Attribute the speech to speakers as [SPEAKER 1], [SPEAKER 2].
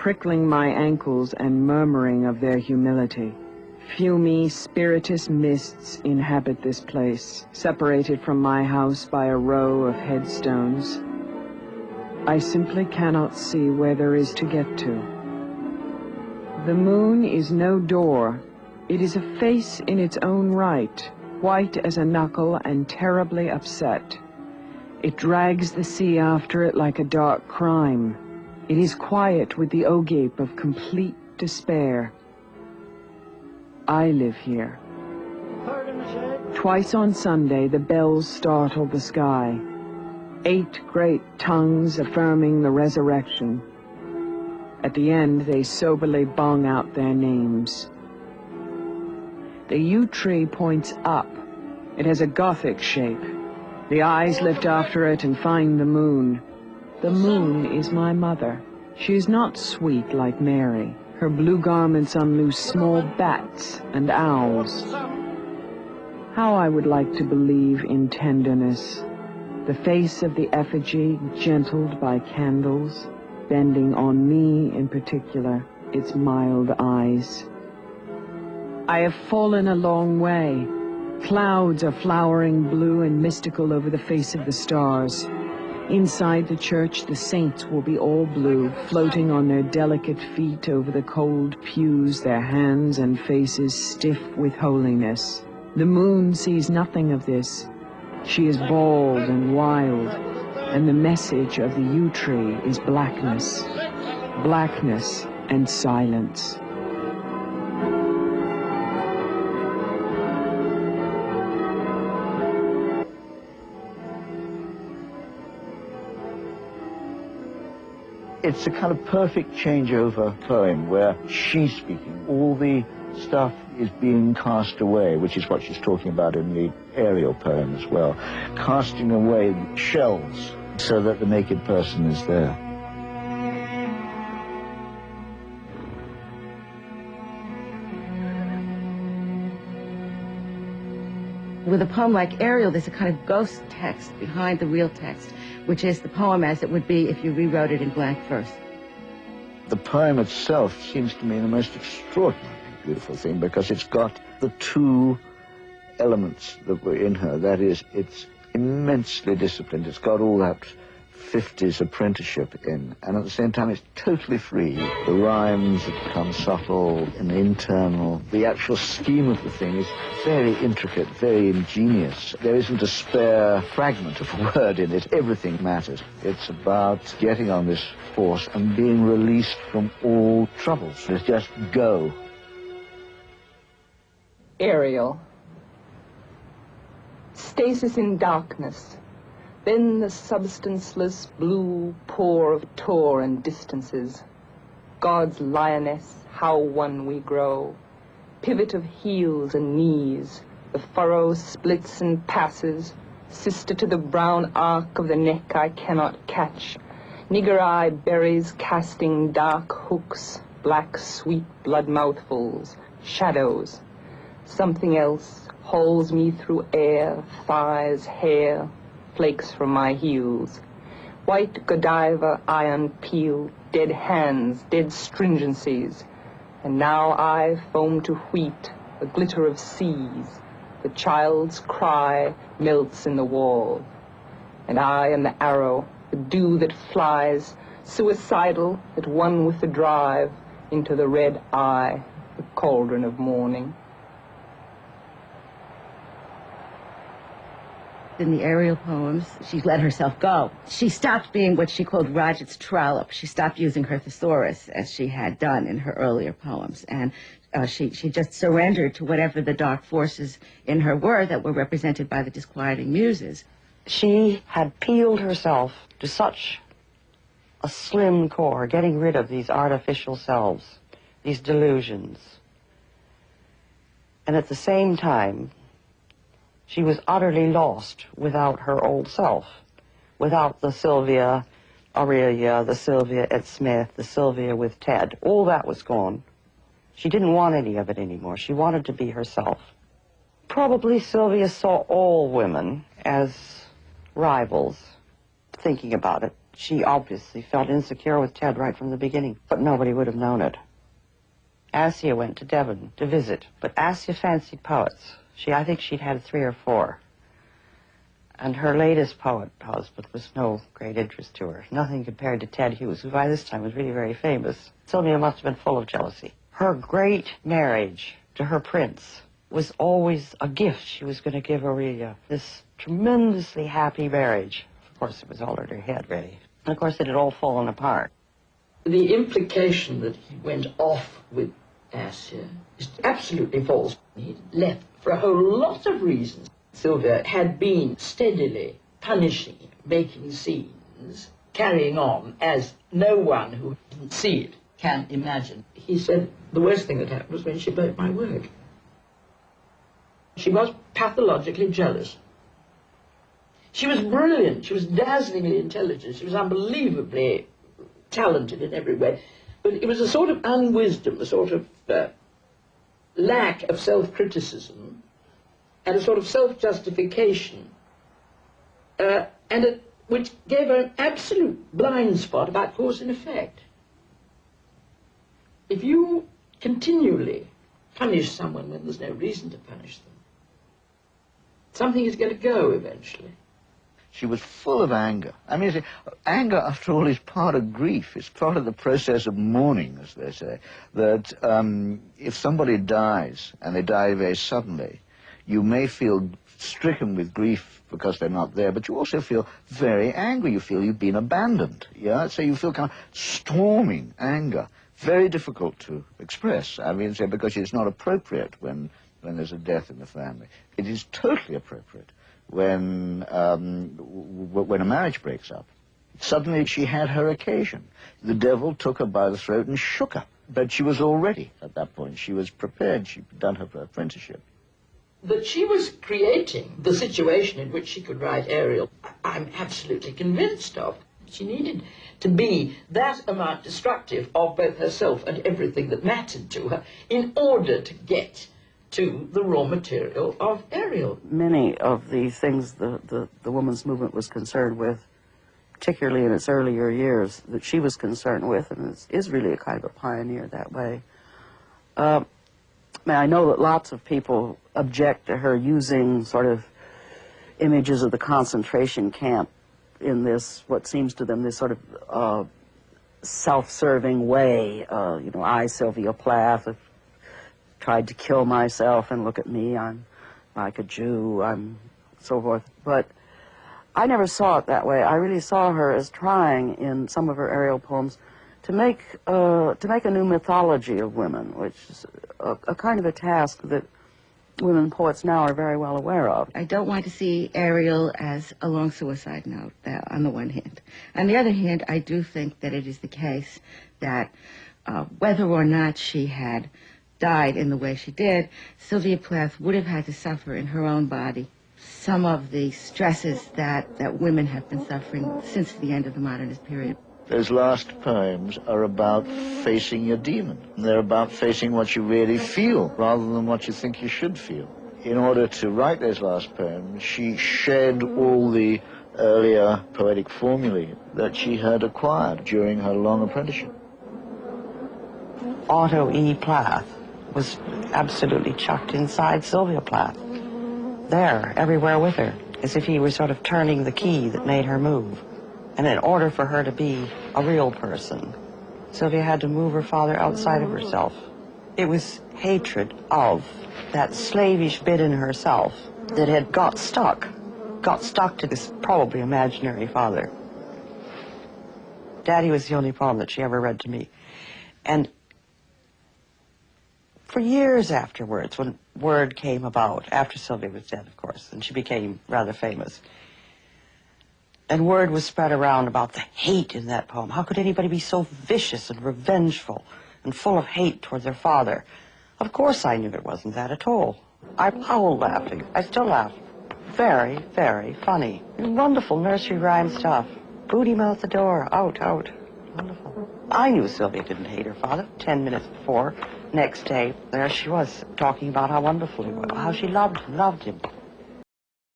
[SPEAKER 1] prickling my ankles and murmuring of their humility. Fumy, spirituous mists inhabit this place, separated from my house by a row of headstones. I simply cannot see where there is to get to. The moon is no door. It is a face in its own right, white as a knuckle and terribly upset. It drags the sea after it like a dark crime. It is quiet with the o-gape of complete despair. I live here. Twice on Sunday, the bells startle the sky. 8 great tongues affirming the resurrection. At the end, they soberly bong out their names. The yew tree points up. It has a Gothic shape. The eyes lift after it and find the moon. The moon is my mother. She is not sweet like Mary. Her blue garments unloose small bats and owls. How I would like to believe in tenderness. The face of the effigy gentled by candles, bending on me in particular, its mild eyes. I have fallen a long way. Clouds are flowering blue and mystical over the face of the stars. Inside the church, the saints will be all blue, floating on their delicate feet over the cold pews, their hands and faces stiff with holiness. The moon sees nothing of this. She is bald and wild, and the message of the yew tree is blackness. Blackness and silence.
[SPEAKER 2] It's a kind of perfect changeover poem where she's speaking. All the stuff is being cast away, which is what she's talking about in the aerial poem as well. Casting away shells so that the naked person is there.
[SPEAKER 3] With a poem like Ariel, there's a kind of ghost text behind the real text, which is the poem as it would be if you rewrote it in blank verse.
[SPEAKER 2] The poem itself seems to me the most extraordinarily beautiful thing because it's got the two elements that were in her. That is, it's immensely disciplined. It's got all that 50s apprenticeship in, and at the same time it's totally free. The rhymes have become subtle and internal. The actual scheme of the thing is very intricate, very ingenious. There isn't a spare fragment of a word in it. Everything matters. It's about getting on this horse and being released from all troubles. It's just go.
[SPEAKER 4] Ariel. Stasis in darkness. Then the substanceless blue pour of tour and distances. God's lioness, how one we grow. Pivot of heels and knees. The furrow splits and passes. Sister to the brown arc of the neck I cannot catch. Nigger eye berries casting dark hooks. Black sweet blood mouthfuls. Shadows. Something else hauls me through air, thighs, hair. Flakes from my heels. White Godiva iron peel, dead hands, dead stringencies. And now I foam to wheat, the glitter of seas. The child's cry melts in the wall. And I am the arrow, the dew that flies, suicidal, at one with the drive, into the red eye, the cauldron of morning.
[SPEAKER 3] In the Ariel poems, she let herself go. She stopped being what she called Rajat's trollop. She stopped using her thesaurus as she had done in her earlier poems. And she just surrendered to whatever the dark forces in her were that were represented by the disquieting muses.
[SPEAKER 5] She had peeled herself to such a slim core, getting rid of these artificial selves, these delusions. And at the same time, she was utterly lost without her old self, without the Sylvia Aurelia, the Sylvia Ed Smith, the Sylvia with Ted. All that was gone. She didn't want any of it anymore. She wanted to be herself. Probably Sylvia saw all women as rivals, thinking about it. She obviously felt insecure with Ted right from the beginning, but nobody would have known it. Assia went to Devon to visit, but Assia fancied poets. I think she'd had 3 or 4. And her latest poet husband was no great interest to her. Nothing compared to Ted Hughes, who by this time was really very famous. Sylvia must have been full of jealousy. Her great marriage to her prince was always a gift she was going to give Aurelia. This tremendously happy marriage. Of course, it was all in her head, really. And of course, it had all fallen apart.
[SPEAKER 6] The implication that he went off with Assia is absolutely false. He left for a whole lot of reasons. Sylvia had been steadily punishing him, making scenes, carrying on as no one who didn't see it can imagine. He said the worst thing that happened was when she broke my work. She was pathologically jealous. She was brilliant. She was dazzlingly intelligent. She was unbelievably talented in every way. But it was a sort of unwisdom, a sort of lack of self-criticism and a sort of self-justification, which gave her an absolute blind spot about cause and effect. If you continually punish someone when there's no reason to punish them, something is going to go eventually.
[SPEAKER 2] She was full of anger. I mean, anger, after all, is part of grief. It's part of the process of mourning, as they say. That if somebody dies, and they die very suddenly, you may feel stricken with grief because they're not there, but you also feel very angry. You feel you've been abandoned, yeah? So you feel kind of storming anger. Very difficult to express, I mean, say, because it's not appropriate when there's a death in the family. It is totally appropriate when a marriage breaks up. Suddenly she had her occasion. The devil took her by the throat and shook her. But she was all ready at that point. She was prepared. She'd done her apprenticeship.
[SPEAKER 6] That she was creating the situation in which she could write Ariel, I'm absolutely convinced of. She needed to be that amount destructive of both herself and everything that mattered to her in order to get to the raw material of Ariel.
[SPEAKER 5] Many of the things the women's movement was concerned with, particularly in its earlier years, that she was concerned with, and is really a kind of a pioneer that way. I know that lots of people object to her using sort of images of the concentration camp in this, what seems to them, this sort of self-serving way. I, Sylvia Plath, have tried to kill myself, and look at me, I'm like a Jew, I'm so forth. But I never saw it that way. I really saw her as trying, in some of her Ariel poems, to make a new mythology of women, which is a kind of a task that women poets now are very well aware of.
[SPEAKER 3] I don't want to see Ariel as a long suicide note, on the one hand. On the other hand, I do think that it is the case that whether or not she had died in the way she did, Sylvia Plath would have had to suffer in her own body some of the stresses that women have been suffering since the end of the modernist period.
[SPEAKER 2] Those last poems are about facing your demon. They're about facing what you really feel rather than what you think you should feel. In order to write those last poems, she shed all the earlier poetic formulae that she had acquired during her long apprenticeship.
[SPEAKER 5] Otto E. Plath was absolutely chucked inside Sylvia Plath. There, everywhere with her, as if he was sort of turning the key that made her move. And in order for her to be a real person, Sylvia had to move her father outside of herself. It was hatred of that slavish bit in herself that had got stuck to this probably imaginary father. Daddy was the only poem that she ever read to me. And for years afterwards, when word came about, after Sylvia was dead, of course, and she became rather famous, and word was spread around about the hate in that poem. How could anybody be so vicious and revengeful and full of hate toward their father? Of course I knew it wasn't that at all. I howled laughing. I still laugh. Very, very funny. Wonderful nursery rhyme stuff. Booty mouth the door, out, out. Wonderful. I knew Sylvia didn't hate her father 10 minutes before. Next day, there she was, talking about how wonderful he was, how she loved him.